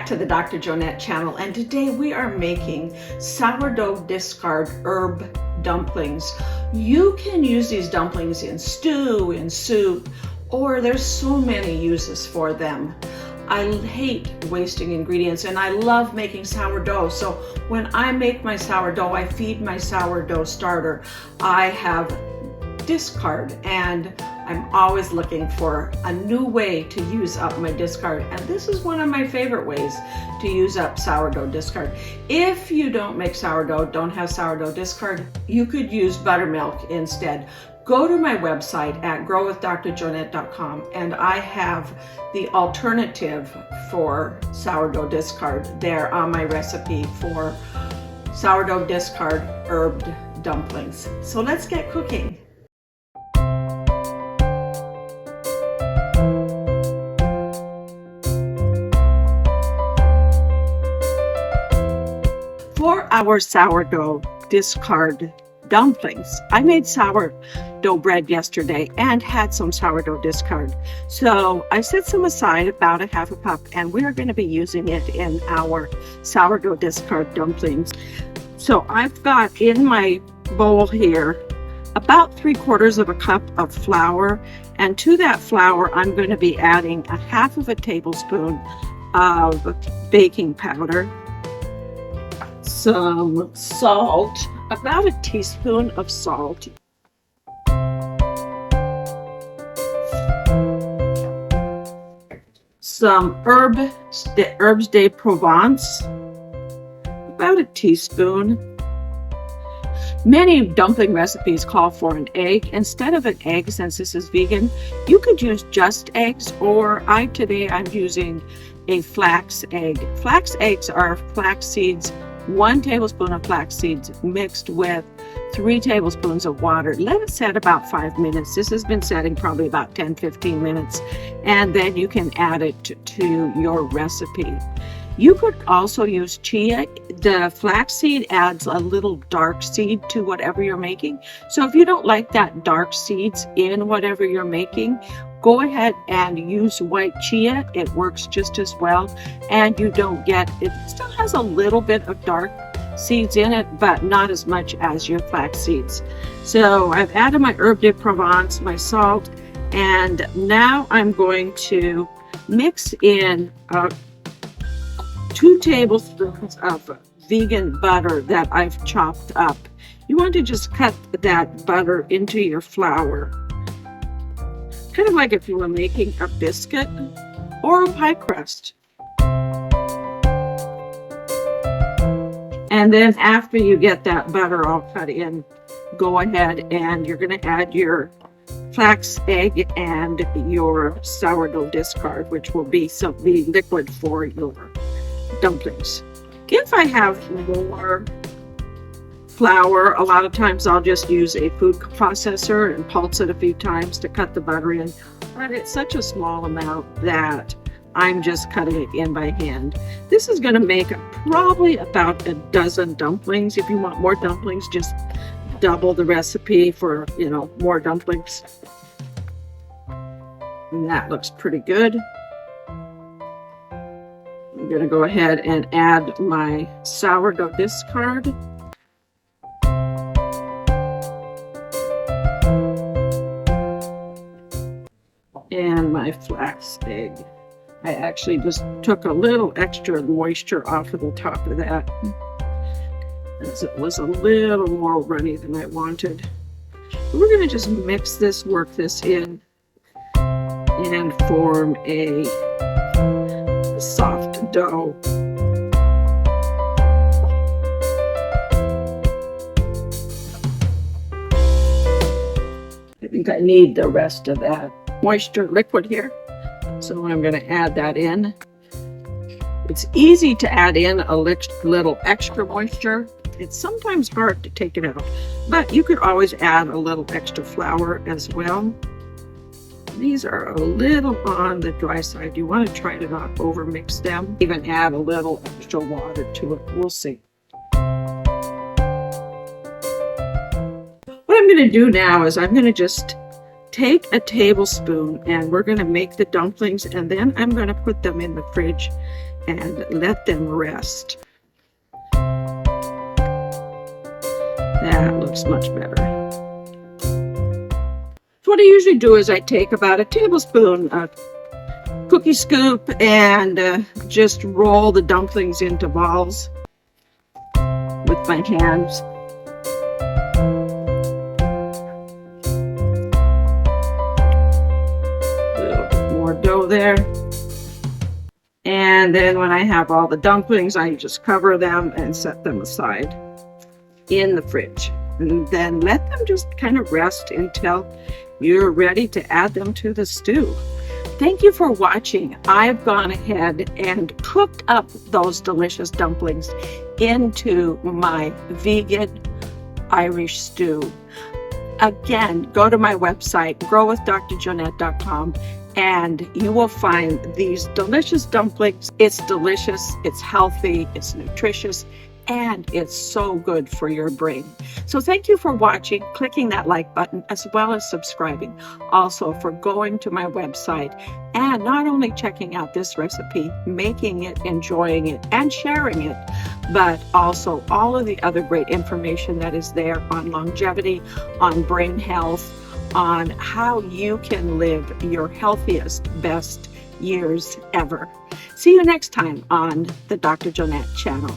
back to the Dr. Jonette channel, and today we are making sourdough discard herb dumplings. You can use these dumplings in stew, in soup, or there's so many uses for them. I hate wasting ingredients and I love making sourdough. So when I make my sourdough, I feed my sourdough starter. I have discard, and I'm always looking for a new way to use up my discard, and this is one of my favorite ways to use up sourdough discard. If you don't make sourdough, don't have sourdough discard, you could use buttermilk instead. Go to my website at growwithdrjonette.com, and I have the alternative for sourdough discard there on my recipe for sourdough discard herbed dumplings. So let's get cooking. For our sourdough discard dumplings, I made sourdough bread yesterday and had some sourdough discard. So I set some aside, about a half a cup, and we are going to be using it in our sourdough discard dumplings. So I've got in my bowl here about 3/4 of a cup of flour, and to that flour I'm going to be adding a half of a tablespoon of baking powder, some salt, about a teaspoon of salt, some herbs de Provence, about a teaspoon. Many dumpling recipes call for an egg. Instead of an egg, since this is vegan, you could use just eggs, or today I'm using a flax egg. Flax eggs are flax seeds, 1 tablespoon of flax seeds mixed with 3 tablespoons of water. Let it set about 5 minutes. This has been setting probably about 10-15 minutes, and then you can add it to your recipe. You could also use chia. The flaxseed adds a little dark seed to whatever you're making. So if you don't like that dark seeds in whatever you're making, go ahead and use white chia. It works just as well, and you don't get, it still has a little bit of dark seeds in it, but not as much as your flax seeds. So I've added my herb de Provence, my salt, and now I'm going to mix in 2 tablespoons of vegan butter that I've chopped up. You want to just cut that butter into your flour, kind of like if you were making a biscuit or a pie crust. And then after you get that butter all cut in, go ahead and you're going to add your flax egg and your sourdough discard, which will be the liquid for your dumplings. If I have more flour, a lot of times I'll just use a food processor and pulse it a few times to cut the butter in, but it's such a small amount that I'm just cutting it in by hand. This is going to make probably about a dozen dumplings. If you want more dumplings, just double the recipe for, more dumplings. And that looks pretty good. I'm going to go ahead and add my sourdough discard. And my flax egg. I actually just took a little extra moisture off of the top of that, as it was a little more runny than I wanted. We're going to just mix this, work this in, and form a soft dough. I think I need the rest of that moisture liquid here, so I'm going to add that in. It's easy to add in a little extra moisture. It's sometimes hard to take it out, but you could always add a little extra flour as well. These are a little on the dry side. You want to try to not over mix them. Even add a little extra water to it. We'll see. What I'm going to do now is I'm going to just take a tablespoon and we're going to make the dumplings, and then I'm going to put them in the fridge and let them rest. That looks much better. What I usually do is I take about a tablespoon of cookie scoop and just roll the dumplings into balls with my hands. A little bit more dough there. And then when I have all the dumplings, I just cover them and set them aside in the fridge. And then let them just kind of rest until you're ready to add them to the stew. Thank you for watching. I've gone ahead and cooked up those delicious dumplings into my vegan Irish stew. Again, go to my website, growwithdrjonette.com, and you will find these delicious dumplings. It's delicious, it's healthy, it's nutritious, and it's so good for your brain. So thank you for watching, clicking that like button, as well as subscribing. Also for going to my website and not only checking out this recipe, making it, enjoying it, and sharing it, but also all of the other great information that is there on longevity, on brain health, on how you can live your healthiest, best years ever. See you next time on the Dr. Jonette channel.